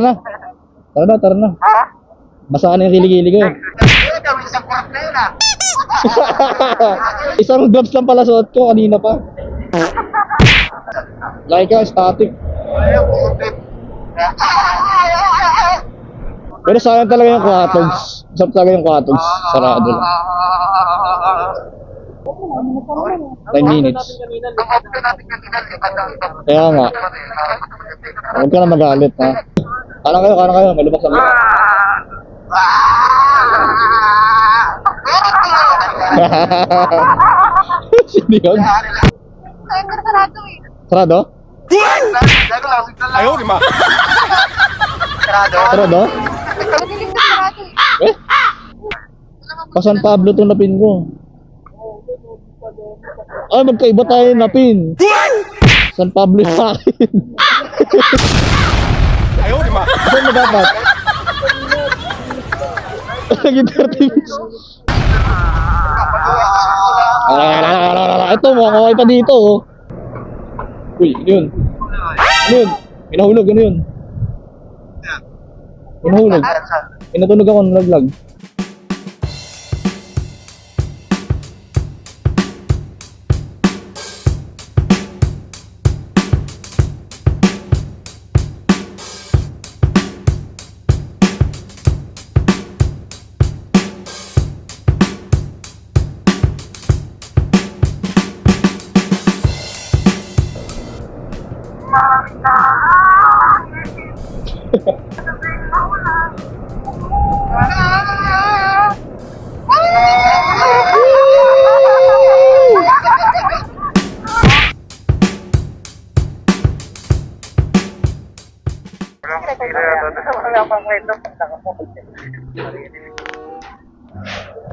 na. Tara na, tara na. Basaan na yung kilig-kilig ko. Isang kwarto na yun ah. Isang gloves lang pala suot ko kanina pa. Like ka, static. Ayaw, putit. Pero sayang talaga yung quatogs. Sarap talaga yung quatogs. Sarado lang. 9 minutes. Kaya nga. Huwag ka na magalit ha. Kanan kayo. May lubak sa mga. Sino yun? Sarado? Ayaw, di ma. Sarado? Eh? Pa San Pablo itong napin ko. Ay, magkaiba tayo napin. San Pablo yung akin. Ayaw, di ma. Saan na dapat? Naging 30 minutes. Ito, makakaway pa dito. Uy, yun. Yun. Minahulog, ano yun? Minahulog. Pinatunog ako, nalaglag.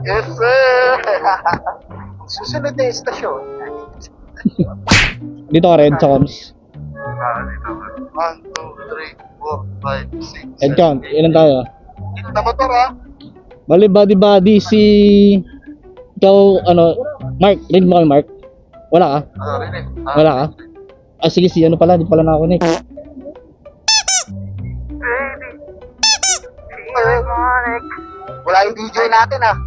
Yes, sir. Susunod na yung estasyon. Dito ka red sa comms. 1, 2, 3, 4, 5, 6. Head count, ilan tayo? Na motor ah. Bali, body si... Ikaw, ano... Mark, read mo kami Mark? Wala ka? Rinig. Wala ka? Ah, sige, si ano pala, di pala na-connect. Wala yung DJ natin ah.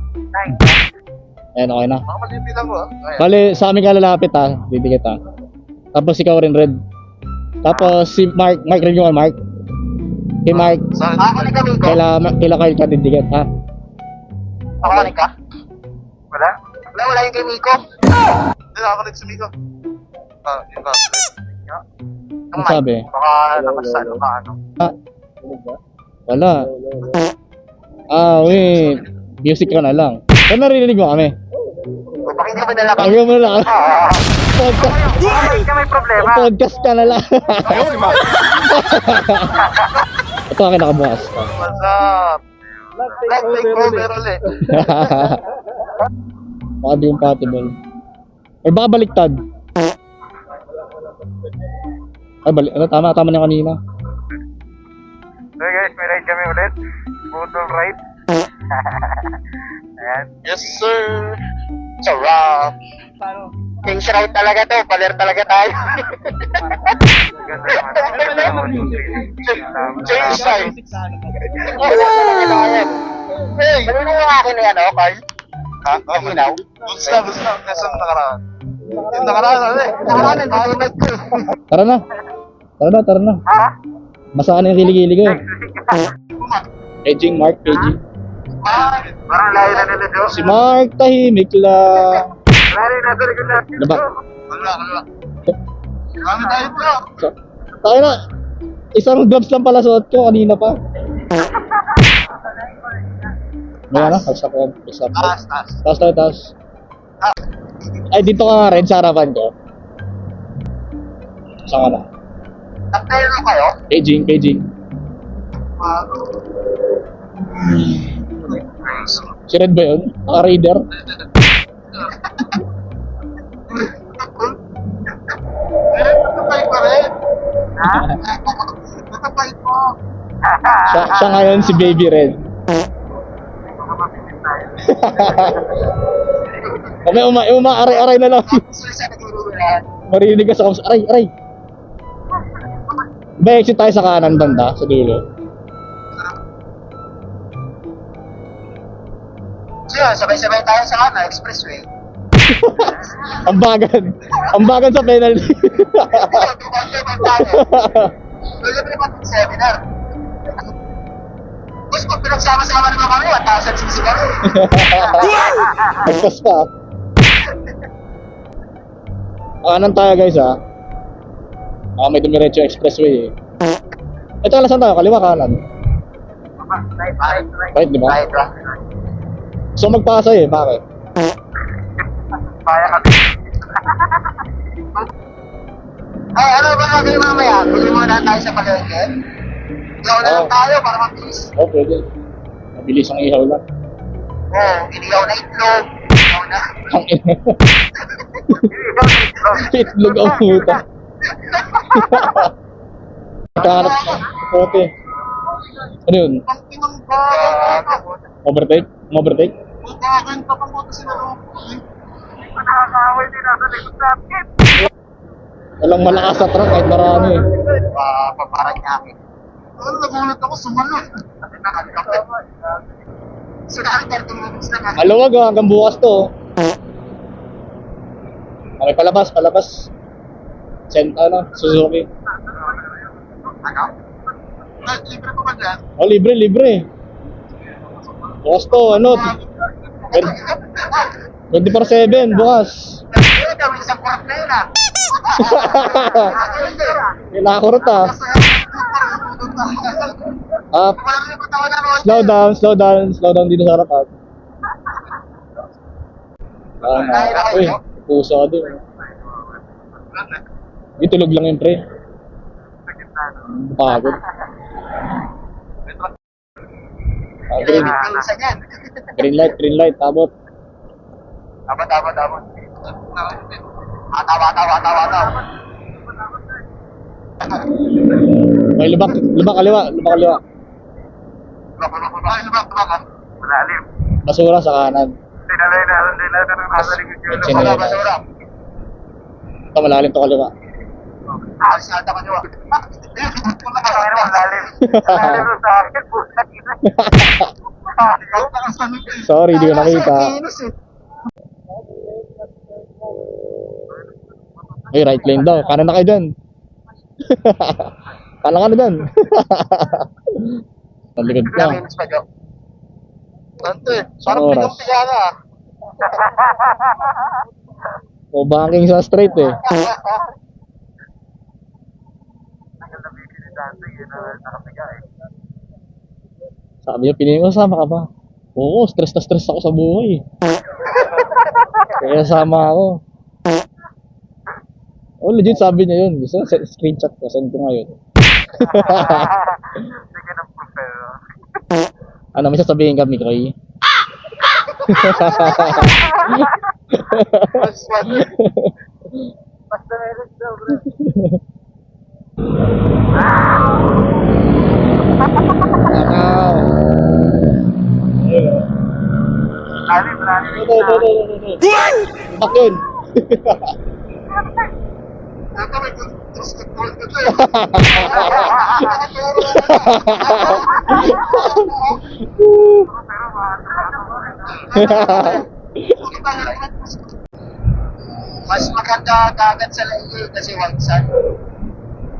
Ayan, okay na. Baka malipitan ko ah. Bali, sa amin ka lalapit ha, didikit ha. Tapos ikaw rin red. Tapos si Mark, read mo kay Mark? Kay Mark, Nakakunik kami ko. kaila Kyle ka didikit ha? Nakakunik ka? Wala? Wala yung kay Miko. Hindi, nakakunik si Miko. Yung ka. Ano sabi? Baka nakasalo ka ano. Ah, wala. Ah, wait. Music ka na lang. Pero narinig mo kami. O bakit hindi mo nalaman? Ayaw mo na lang. Podcast. Bakit ka may problema? Podcast ka na lang. Ayaw, di ba? Ito akin nakabukas. What's up? Let's take over ulit. Baka di compatible. Or baka baliktad. Ay, ano, tama na yung kanina. So guys, may ride kami ulit. Budol ride. Ayan. Yes sir. Sarap. King's ride talaga to. Paler talaga tayo. James ride. Hey! Ano yung akin na yan, oh, Carl? Ha? Kaminaw? Gusto na. Nasaan nakaraan? Yung nakaraan, ano eh? Nakaraan, nandunod ko. Tara na. Ha? Basaan na yung kilig-kilig ko. Paging, Mark, paging. Parang layo na nila doon. Si Mark, tahimik lang. Layo na nila doon. Diba? Wala. Kami tayo bro. Tayo na. Isang gloves lang pala suot ko kanina pa. May ano? Pagsak ko. Taas. Ay, dito ka nga rin sa harapan ko. Saan ka na? Nagtayo na kayo? Paging. Si Red ba yun? Naka-raider? Natapay pa rin. Ha? Natapay po. Siya ngayon si Baby Red. Kami aray na lang. Marinig ka sa kamus. Aray. Ba, exit tayo sa kanan banda, sa dulo. Yun, sabay-sabay tayo sa expressway. Ambagan. Ambagan sa penalty. Libre pa itong seminar. Tapos pag pinagsama-sama naman kami, 1,000cc kami. Nagpas pa. Kanan tayo guys ha. May dumiretso expressway eh. Ito alasan tayo, kaliwa kanan. Right, di ba? So magpasa eh, bakit? Ay, ano ba gagawin mamaya? Bili muna tayo sa palengke? Ihaw na lang tayo para mabilis. Oh, pwede. Mabilis ang ihaw lang. Oo, inihaw na itlog. Ihaw na. Ang ina. Inihaw na itlog. Itlog ang puta. Nakahanap ka. Kote. Ano yun? Ang tinang bago. Overtake? Overtake? Magkakain pa pang buto sila nung nakakaway din nasa likod natin. Walang malakas sa truck kahit marami eh. Paparang niya akin. Ano, nagulat ako, sumalot. Nakakapit. So, nakakapit 30 minutes na nga. Maluwag ah, hanggang bukas to. Okay, palabas. Suzuki. Ano? Libre pa ba dyan? Oh, libre. Bukas to, 24/7, bukas. Pero gawin isang kurat na yun ah. Nakakurot ah. Walang libutawan na ron. Slow down dito sa harapan. Uy, puso din. Di tulog lang yung pre. Pagod. Green light, tabot. Abot. Atawa. May lubak kaliwa. Lubak. Malalim. Basura sa kanan. Tinalay na nasa likod yun. Chinelas. Basura. Ito malalim to kaliwa. Alis na ata kaniwa. Punta ka sa malalim. Malalim mo sa akin. Puta ina. Sorry, di ko nakita. Ay, right lane daw. Kanan na kayo dyan. Kanan ka na dyan. Talikod ka. Minutes pa, Jo. Tanto eh. Parang Parang pigang-piga ka. O banking sa straight eh. Sabi niya, pinili ko, sama ka ba? Oo, stress na stress ako sa buhay. Kaya sama ako. Oh, legit sabi niya yun. Gusto na screenshot ko, send ko ngayon. Sige ng propero. Ano, may sasabihin kami, Koy? Basta meron daw, bro. Lalim. Ito. Bak yun. Ito may basketball dito eh. Mas maganda dagat sa Laie kasi white sand.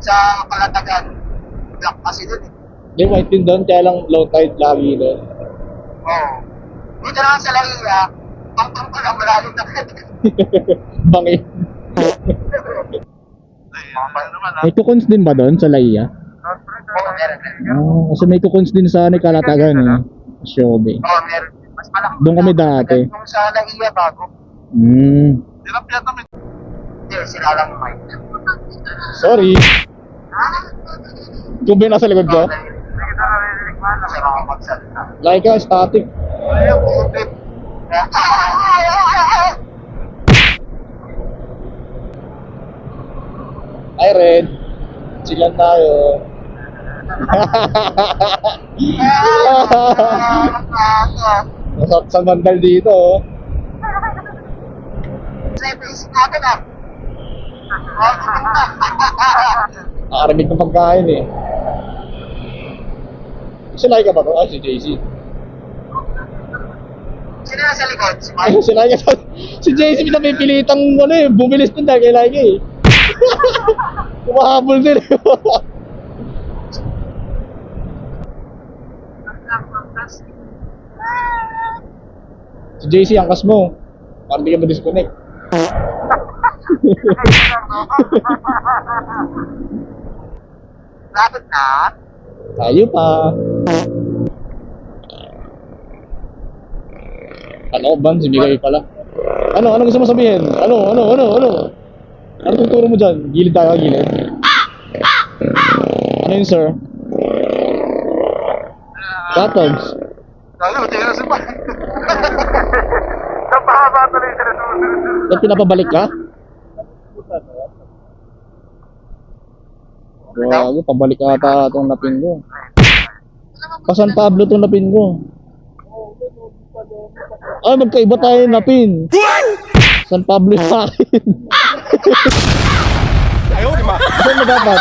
Sa Kalatagan, black kasi dun eh. Hindi, white din doon, kaya lang low tide lagi doon. Oo. Dito naman sa Laie, pang-pang pa lang malalim na Bangin. naman May cocoons din ba doon sa Laia? Oo, meron. Kasi may cocoons din sa Kalatagan eh. Shobe. Oo, meron. Mas malaki. Doon kami dati. Kung sa Laie bago. Tilapia kami. Hindi, sila lang may. Sorry. Kung ba nasa likod ko? Kasi makapagsalita. Like ka, static. Ayaw, putik. Hi, Red. Silan tayo. Masat sa bandal dito. Oh. Isip natin ah. Nakaramig ng pagkain eh. Si Laika ba to? Si JC. Sino nasa likod? Si Mark? Ayun, si Laika. Si JC pinapipilitang ano eh, bumilis din dahil kay Laika eh. Kumahabol din eh. Si JC, angkas mo. Parang di ka ma-disconnect. Lapit na. Tayo pa. Ano, Ban? Si Miguel pala. Ano gusto mo sabihin? Ano? Ano tuturo mo dyan? Gilid tayo, gilid. Ano yun, sir? Tatogs. Lalo, tingnan si Mark. Napahaba tuloy sa resulta. Ba't pinapabalik ka? Grabe, pabalik ata itong napin ko. Pa San Pablo itong napin ko. Ay, magkaiba tayo ng napin. San Pablo yung akin. Ayaw, di ba? Saan mo dapat?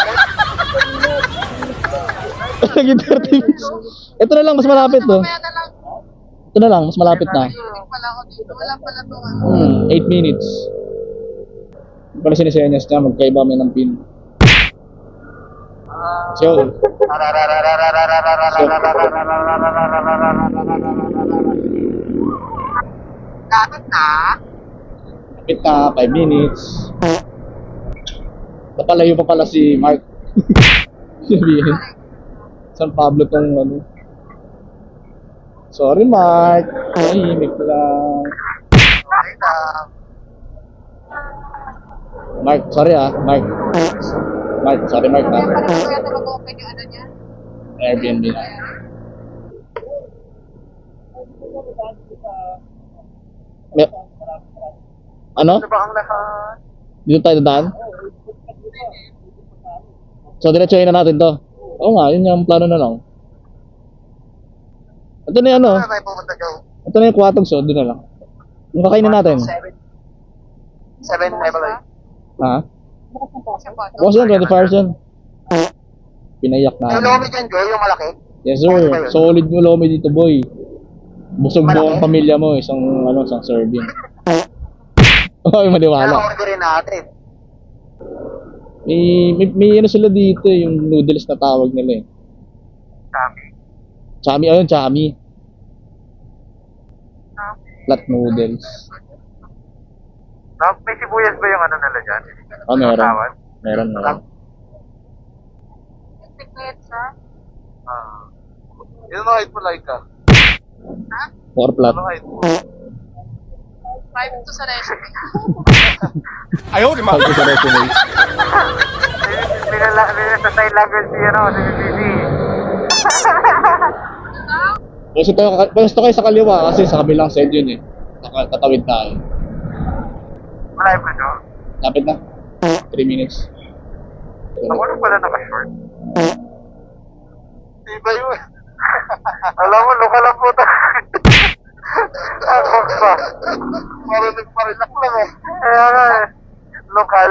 Naging 30 minutes. Ito na lang, mas malapit to. Ito na lang, mas malapit na. Wala pala to. 8 minutes. Yung pala sinisenyas niya, magkaiba may ng pin. So, Lapit na. kapit na, 5 minutes. Napalayo pa pala si Mark. Sabihin. San Pablo tong ano. Sorry Mark. Tahimik lang. Okay lang. Mark, sorry Mark. Mark, sorry Mark Kaya parang kuya ito mag-open yung ano niya. Airbnb na. Me- ano? Ano ba ang lahat? Dito tayo dadaan? So, diretsuhin na natin to. Oo nga, yun yung plano na lang. Ito na yung ano. Ano tayo pumunta, Joe? Ito na yung Quatogs, so, doon na lang. Yung kakainin natin. 7 level 8. Ha? Sa bottom. Bukas yan, 24 hours yan. Pinayak Yung na. lomi dyan, Joe, yung malaki. Yes sir, solid yung lomi dito boy. Busog buong pamilya mo, isang serving. Ay, maniwala. Kaya orderin natin. May ano sila dito, yung noodles na tawag nila eh. Kami. Chami, ayun, chami. Flat noodles. May sibuyas ba yung ano nila dyan? Oh, meron. Tawad? Meron. Ticket sa? Yun ang height mo, Laika. 4 flat. Ano height mo? 5 to sa recipe. Ayaw, di Pag sa resume. Minasasay lagal si BBB. Pwesto kayo sa kaliwa kasi sa kabilang side yun eh. Tatawid tayo. Malayo pa, Joe. Lapit na. 3 minutes. Ako na pala naka-short. Iba yun. Alam mo, lokal lang po tayo. Ako pa. Marinig pa rin ako lang eh. Kaya nga eh. Lokal.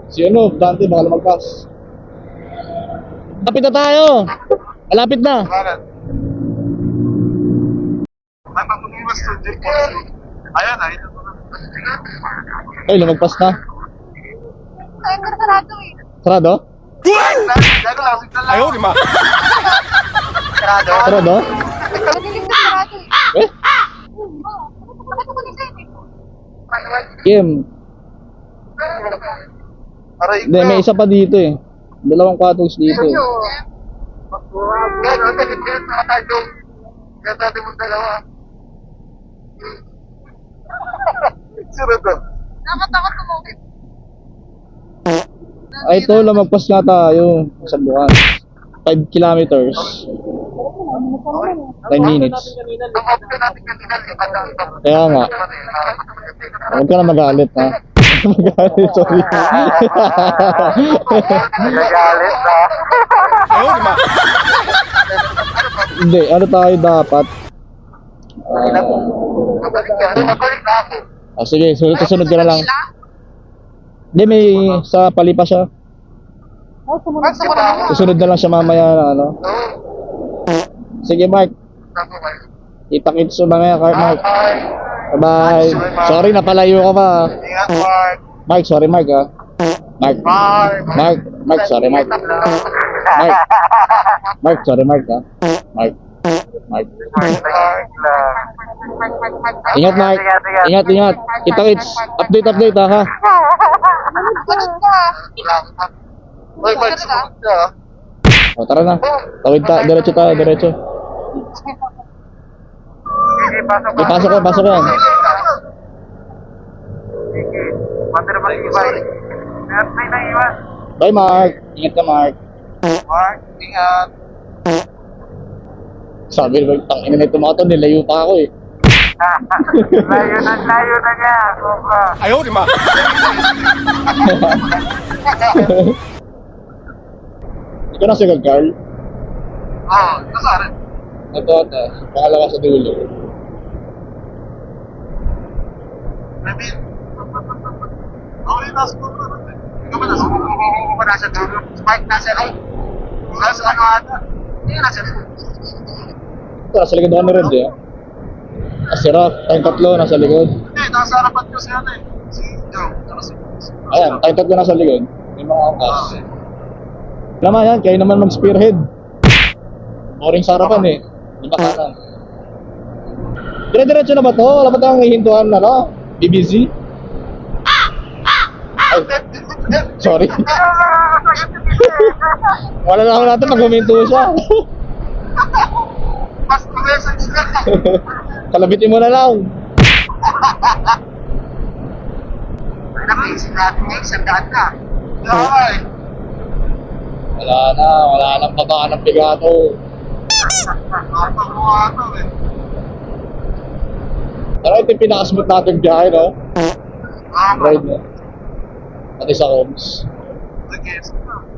Si Dante, baka lumagpas. Lapit na tayo! Malapit na! Bakit? Ay, pagpumiwas to, Jake. Ayan, ayun. Ay, lumagpas na. Ay, sarado eh. Sarado? Ayaw, di ma. Sarado? Sarado? Madilim na sarado eh. Eh? Bakit ako design eh? Kim. Aray Hindi, may isa pa dito eh. Dalawang Quatogs dito eh. Gano'n, talit-talit na tayo. Kaya tayo mong dalawa. Sino to? Nakatakot tumukit. Ay, ito, lumagpas na tayo sa buwan. 5 kilometers. 9 minutes. Ang option natin kanina, yung Kaya nga. Huwag ka na magalit ha. Magalit, sorry. nagagalit na. Ayaw, di ma. Hindi, ano tayo dapat? Nabalik na ako. Sige, susunod ka na lang. Hindi, may sa palipa siya. Susunod na lang siya mamaya na ano. Sige, Mark. Kita-kits sa mga Mark. Bye. Bye. Sorry, napalayo ka pa. Ingat, Mark. Mark, sorry Mark ah. Mark. Bye. Mark, sorry Mark. Mark. Mark, sorry Mark ah. Mark. Mark. Mark lang. Ingat Mark. Ingat. Kita-kits. Update ha. Ganun ka. Uy, Mark, sumunod ka. O, tara na. Tawid diretso tayo, diretso. Sige, Pasok yan. Sige. Manda ba iwan? Meron na yung iwan. Bye Mark. Ingat ka Mark. Mark, ingat. Sabi naman, tangina na ito mga to, nilayo pa ako eh. Layo na niya. Sobra. Ikaw na si Carl. Oo, kasarin. Ito, pangalawa sa dulo. Maybe. Oo, yung nasa dulo na natin. Ikaw ba nasa dulo? Oo, ba nasa dulo? Spike nasa ay. Nasa ano ata? Hindi nasa dulo. Ito, nasa likod ako ni Red eh. Si Rock, tayong tatlo nasa likod. Hindi, nasa harapan ko si ano eh. Si Joe. Tsaka si Ayan, tayong tatlo nasa likod. May mga angkas. Naman yan, kayo naman mag-spearhead. Boring sa harapan eh. Di ba kanan? Dire-diretso na ba to? Wala ba tayong hihintuan na no? BBC? Ay, sorry. Wala na ako natin pag huminto siya. Mas message na. Kalabitin mo na lang. Napising natin ngayon, sandaan na. Okay. Wala nang baba ng bigato. Ato eh. Pero ito yung pinakasmooth natin biyahe, no? Ride mo. Pati sa homes.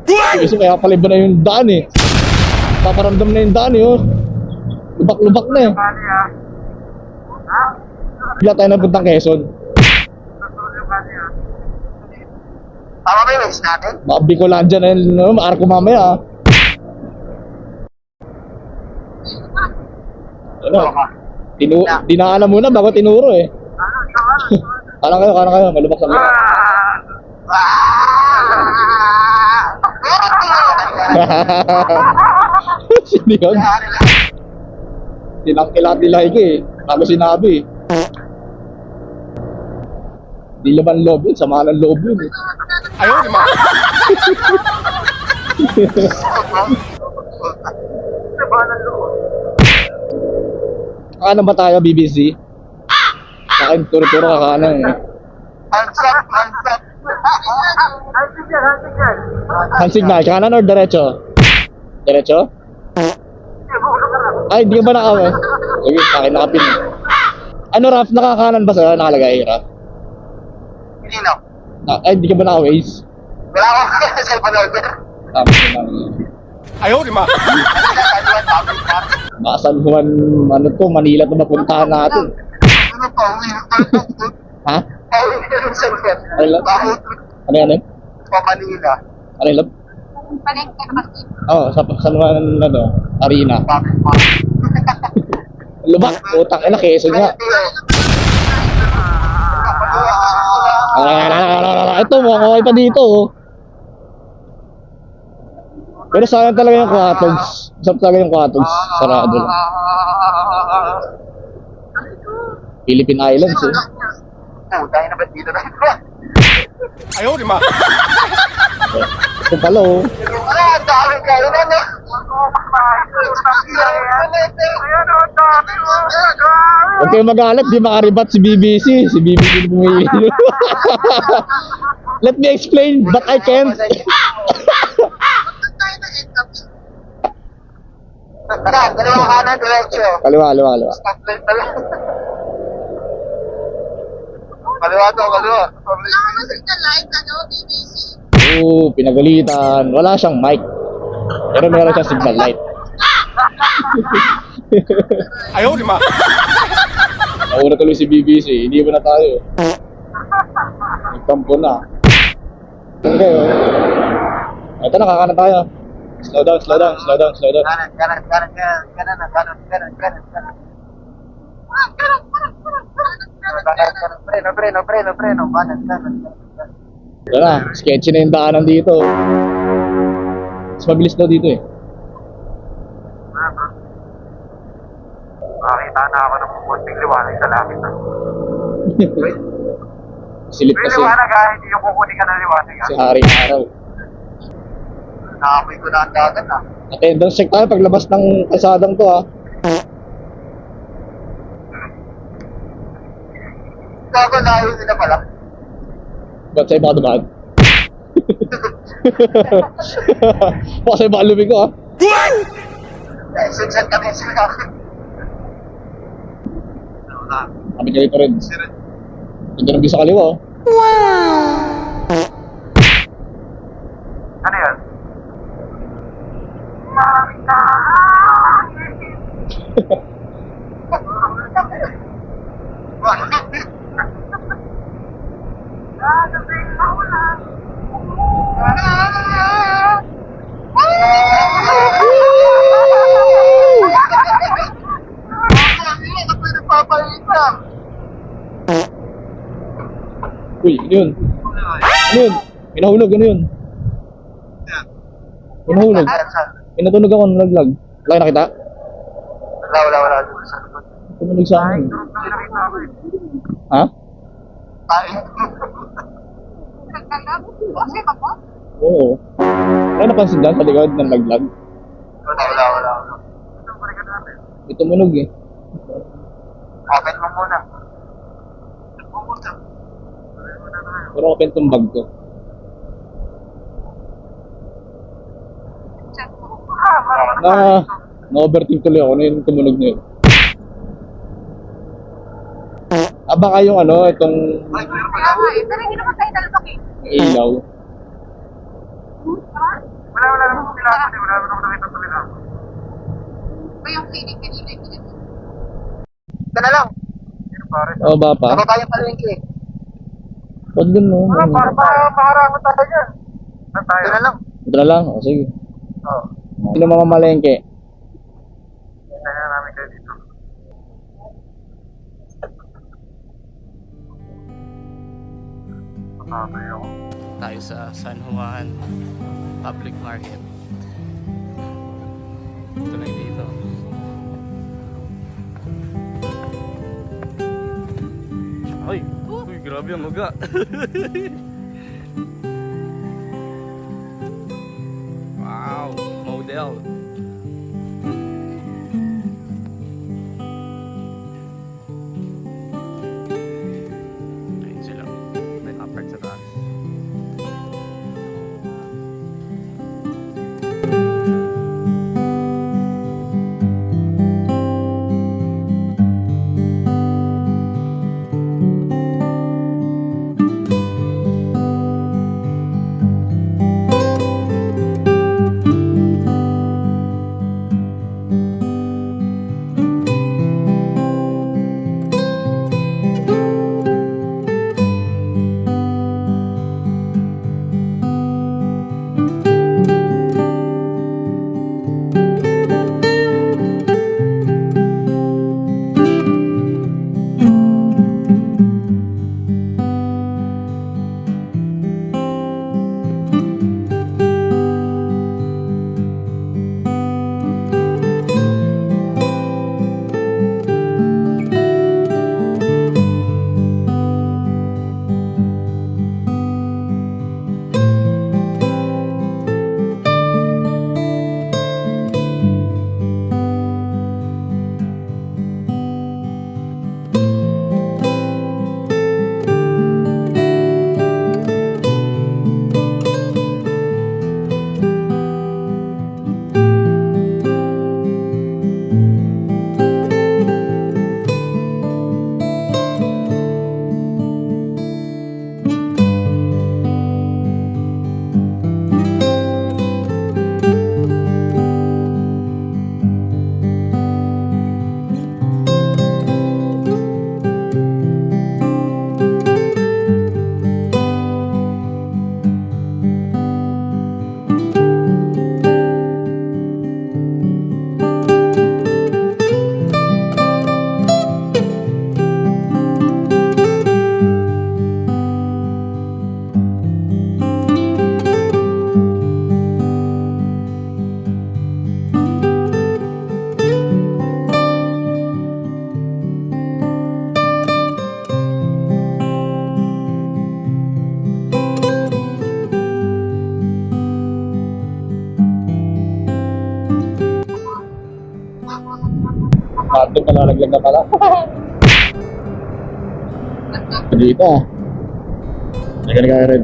Kasi kaya pala iba na yung daan eh. Paparamdam na yung daan eh, oh. Lubak-lubak na eh. Bigla tayo napuntang Quezon. Tama ba yung race natin? Baka Bicolandia na yun, no? Maarko mamaya ah. Ano? Dinaanan muna bago tinuro eh. Kanan kayo, malubak sa mga. Sino yun? Tinangkilat-dilay ko eh. Bago sinabi eh. Di laman loob yun, sama ng loob yun eh. Ayaw, di ba? Kanan ba tayo, BBC? Sa akin, turo-turo ka kanan eh. Hansap. Hand signal, kanan or diretso? Diretso? Ay, di ka ba naka... Sige, sa akin nakapin. Ano, Raf? Nakakanan ba sa'yo? Nakalagay, Raf? Hindi na. Ay, di ka ba naka-waze? Wala akong cellphone order. Tama ko na. Ayaw, di ba? Baka San Juan, ano to, Manila to mapuntahan natin. Ano pa, uwi. Ha? Uwi ng cellphone. Ano lang? Ano yan eh? Pa Manila. Ano yung lab? Panik ka naman. Oo, sa San Juan, ano, Arena. Bakit pa? Lubak, utang, ina, Quezon nga. Ito, mukhang okay pa dito, oh. Pero sayang talaga yung Quatogs. Sarap talaga yung Quatogs. Sarado lang. Philippine Islands, eh. Dahil na ba dito na ito? Ayaw, di ba? Ito pala, oh. Ano, ang dami kayo na, no? Huwag kayong magalit, di makaribat si BBC. Si BBC pumili. Let me explain, but I can't. Dalawang kanan, diretso. Kaliwa. Stop line pala. Kaliwa to, kaliwa. Signal light, ano, BBC. Oo, pinagalitan. Wala siyang mic. Pero meron siyang signal light. Ayaw, di ba? Nauna tuloy si BBC. Hindi mo na tayo. Nagtampo na. Okay, oh. Ito na, kakanan tayo. Slow down. Kanan. Preno. Kanan. Wala na, sketchy na yung daanan dito. Mas mabilis daw dito eh. Makakita na ako ng konting liwanag sa langit. Silip May kasi liwanag ha, hindi yung kukunin ka ng liwanag ha. si Haring Araw. Nakamoy ko na ang dagat ha. Attendance check tayo paglabas ng kalsadang to ha. Gago layo nila pala. Ba't sa'yo baka dumaan? Baka sa'yo baka lumiko ha. Sunset kami sila. Kami kayo pa rin. Ganda ng view sa kaliwa oh. Ano yan? Uy, ano yun? Ano yun? May nahulog, ano yun? May nahulog. May natunog ako, nalaglag. Wala kayo nakita? Wala. Tumunog sa akin. Ha? Kasi ako? Oo. Wala napansin dyan sa likod ng laglag. Wala. May tumunog eh. Open mo muna. Pero open tong bag ko. Na-overthink tuloy ako na yung tumunog na yun. Baka yung ano, itong Kaya nga eh, pero hindi naman tayo talbak eh. ilaw. Wala naman sila. Wala naman nakita sa nila. Ba yung feeling kanina yung pinag- Ito na lang. Oo ba pa? Ako tayo palengke. Huwag dun no. Paharangan tayo dyan. Ito na lang. Ito na lang, o sige. Oo. Sino mga malengke? Ito na namin kayo dito. Makakaya ako. Tayo sa San Juan Public Market. Ito na yung dito. Ay! Uy, grabe ang maga. Wow! Model. Ayun sila. May apark sa taas. Pato, nalalaglag na pala. Dito ah. Teka na kaya rin.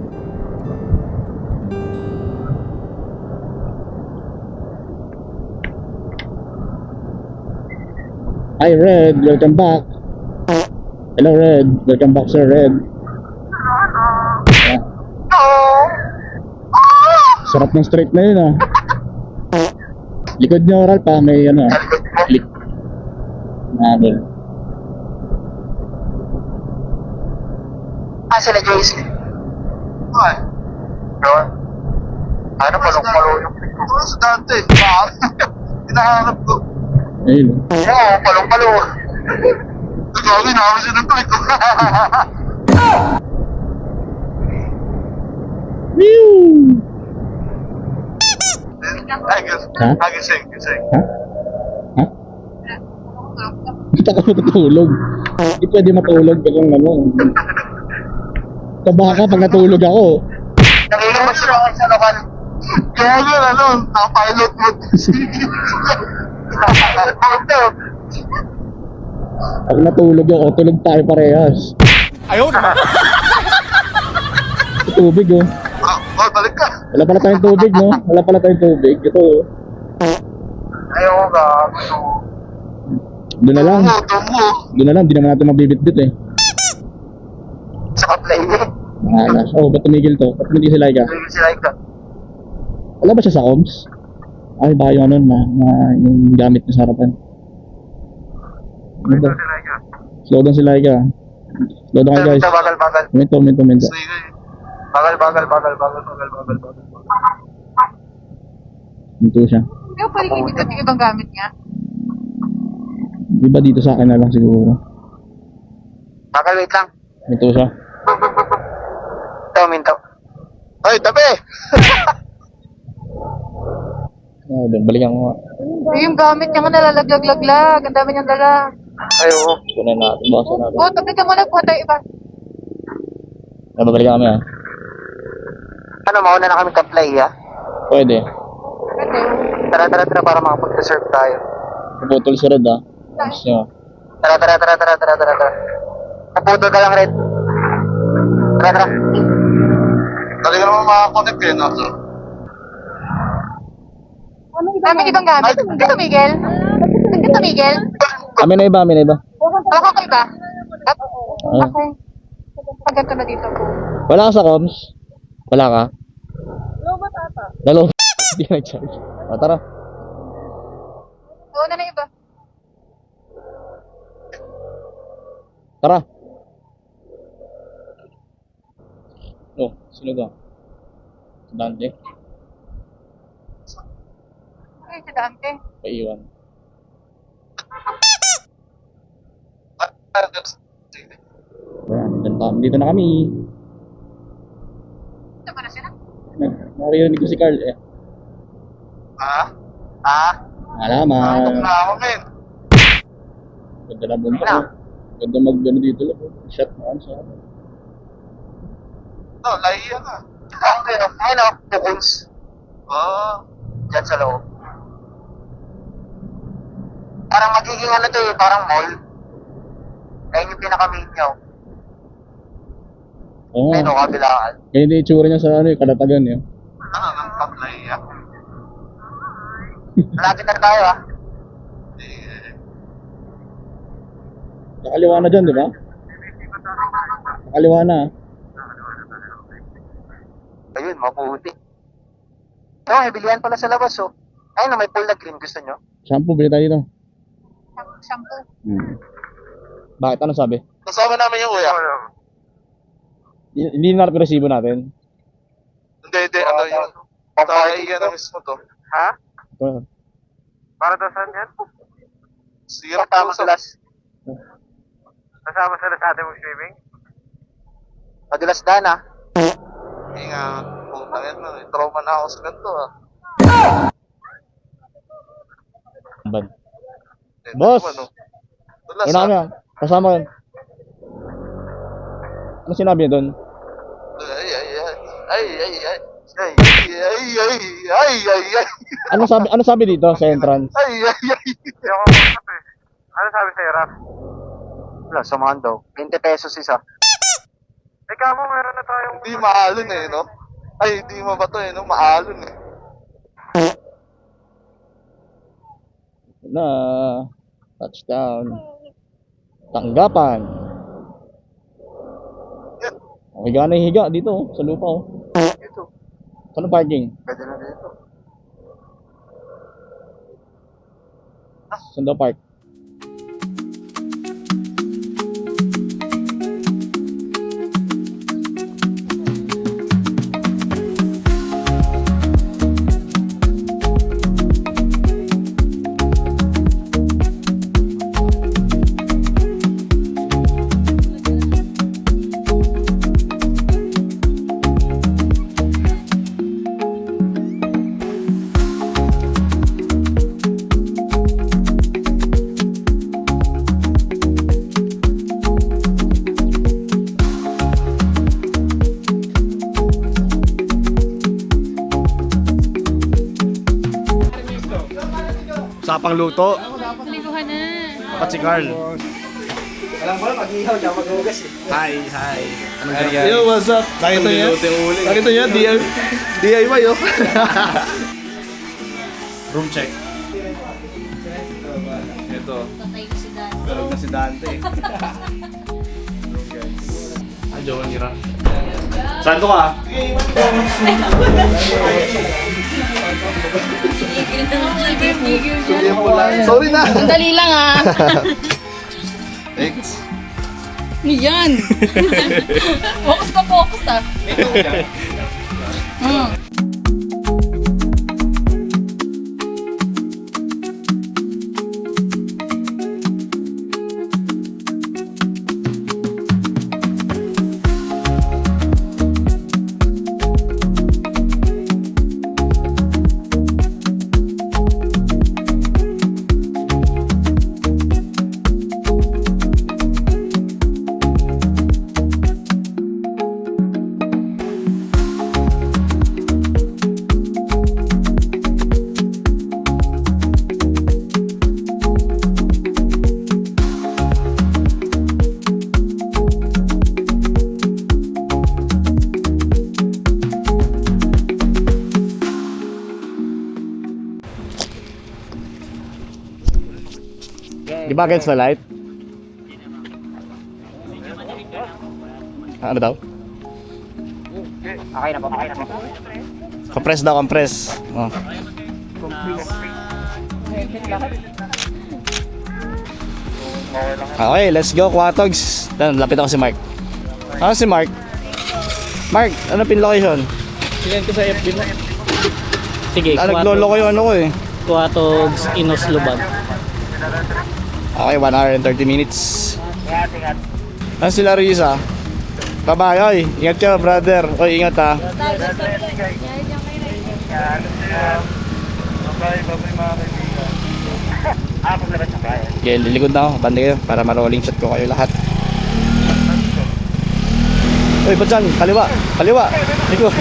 Hi Red, welcome back. Hello Red, welcome back Sir Red. Sarap ng straight na yun ah. Likod niya oral pa, may ano. Click. Namin. Sila Joyce. Ay. Yun. Ano, palong-palo yung pick ko. Sa dante. Hinahanap ko. Ayun. Oo, palong-palo. Nagawin, namin siya ng pick ko. Whew! Ay, Ha? gising. Ha? Ha? Kita ka matutulog. Hindi pwede matulog kung ano. Taba ka pag natulog ako. Nakilabas siya ako sa lokal. Kaya yun, ano, nakapilot mode. Pag natulog ako, tulog tayo parehas. Ayaw naman. Tubig oh. Balik ka. Wala pala tayong tubig no? Wala pala tayong tubig. Ito oh. Ayaw ka. Doon na lang. Tumo. Doon na lang. Di naman natin mabibit-bit eh. Sa kaplay niya. Mahalas. Oh, ba't tumigil to? Ba't tumigil si Laika? Si Laika. Wala ba siya sa comms? Ay, baka yung ano yung gamit niya sa harapan. Ano ba? Si Laika. Slow down si Laika. Slow down kayo guys. Bagal. Minto. Bagal. Minto siya. Hindi ko pwede ikot yung ibang gamit niya. Di ba dito sa akin na lang siguro? Bagal, wait lang. Minto siya. Minto. Ay, tabi! Ah, balikan ko nga. Yung gamit niya nga nalalaglag-laglag. Ang dami niyang dala. Ay, oo. Kunin natin. Bakasan natin. Oh, tabi ka muna po tayo iba. Babalikan kami ah. Ano, mauna na kami kaplay, ha? Pwede. Pwede. Tara, para makapag-reserve tayo. Puputol si Red ah. Ayos niya. Tara. Kaputol ka lang, Red. Tara. Dali ka naman makakonect eh, no? Dami ibang gamit. Hindi tumigil. Hindi tumigil. Amin na iba. Baka ko iba. Ah. Okay. Pagganto na dito. Wala ka sa comms? Wala ka? Lalo. Hindi ka nag-charge. O, tara. Oo na na iba. Tara. Oh, sino ka? Si Dante. Ay, si Dante. Paiwan. Ayan, dito na kami. Ito ba na sila? Nakarinig ko si Carl eh. Alaman. men. Ganda na bunda ko. Ganda mag-gano dito lang. Shot na sa akin. No, lahiya ka. Ayun o, bukons. Diyan sa loob. Parang magiging ano to eh, parang mall. Ayun yung pinaka-main niyo. Oo Ayun o, nga. kabilaan. Ganyan din itsura niya sa ano eh, Kalatagan eh. Ang kaplaya. Malapit na tayo ah. Nakaliwa na dyan, di ba? Nakaliwa na ah. Ayun, mabuti. No, may bilihan pala sa labas oh. Ayun, may pool na green. Gusto nyo? Shampoo, bili tayo dito. Shampoo. Bakit? Ano sabi? Kasama namin yung kuya. Hindi na resibo natin. Hindi. Ano yun? Iyan na mismo to. Ha? Ito. Para daw saan yan? Sige, kasama sila. Kasama sila sa ating mag-swimming? Madalas daan ah. Hindi nga, puta yan na. Trauma na ako sa ganito ah. Ban. Boss! Dulas Una kami ah. Kasama yun. Ano sinabi niya doon? Ay. Ano sabi dito sa entrance? Ay. Ano sabi sa'yo, Raf? Wala, samahan daw. 20 pesos isa. Ikaw mo, meron na tayong... Hindi maalon eh, no? Ay, hindi mabato eh, no? Maalon eh. Na touchdown. Tanggapan. Higa na yung higa dito oh, sa lupa oh. Ito, Saan ang parking? pwede na dito. Saan daw park? Sapang luto. Liguhan na. Dapat si Carl. Alam mo lang, mag-ihaw siya, mag-ugas eh. Hi, hi. Anong gagawin? Yo, what's up? Nakita niya? Nakita niya? DIY oh. Room check. Ito. Galog na si Dante. Ay, joke nira. Saan to ka? Sorry na. Sandali lang ah. Thanks. Yan. Focus ka, focus ah. Di ba against the light? Ano daw? Okay na po, okay na po. Compress daw, compress. Oh. Okay, let's go, Quatogs. Lapit ako si Mark. Ano si Mark? Mark, ano pin location? Sinend ko sa FB mo. Sige, Naglolo ko yung ano ko eh. Kuatogs Inos Lubag. Okay, 1 hour and 30 minutes. Ano sila Risa? Bye-bye, oy. Ingat ka, brother. Oy, ingat ha. Okay, lilikod na ako. Banda kayo para ma-rolling shot ko kayo lahat. Uy, ba't dyan? Kaliwa. Kaliwa. Likod.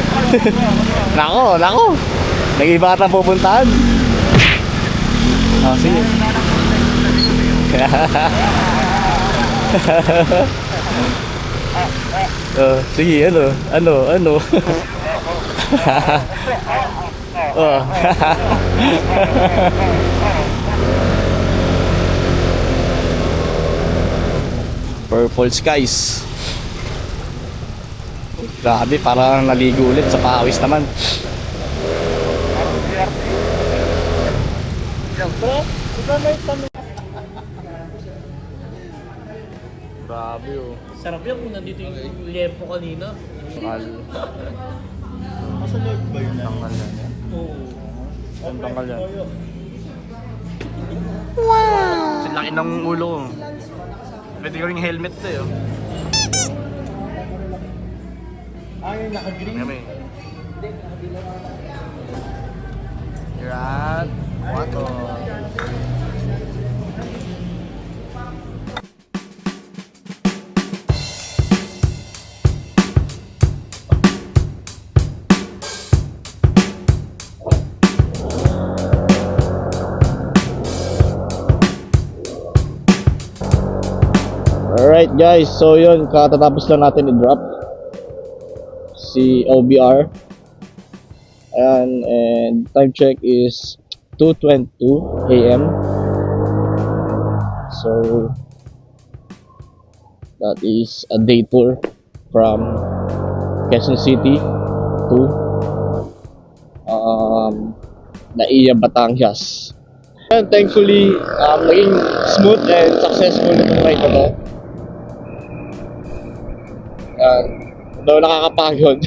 Nako, nako. Nag-iba ka pupuntahan. Oh, sige. Sige, ano? Oh. Purple skies. Grabe, parang naligo ulit sa pawis naman. Grabe oh. Sarap yun kung nandito yung liempo kanina. Tanggal. Nasa loob ba yun? Tanggal yan. Oo. Ang tanggal yan. Wow! Laki ng ulo ko. Pwede ko rin helmet to eh. Ay, naka-green. Kami. You're at Quato. Alright guys, so yun, katatapos lang natin i-drop si OBR. And time check is 2:22 AM. So that is a day tour from Quezon City to Naiya, Batangas. And thankfully, naging smooth and successful itong ride na to. Though nakakapagod.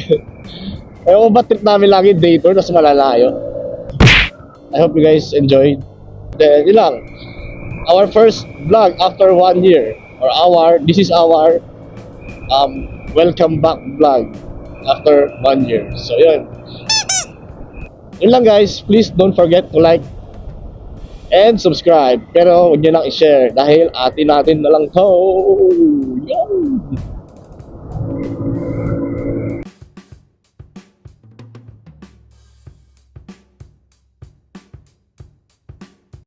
Ewan ko ba trip namin lagi day tour, tapos malalayo. I hope you guys enjoyed. Then, yun lang. Our first vlog after 1 year. This is our welcome back vlog after 1 year. So, yun. Yun lang guys. Please don't forget to like and subscribe. Pero huwag nyo lang i-share dahil atin natin na lang to. Yun.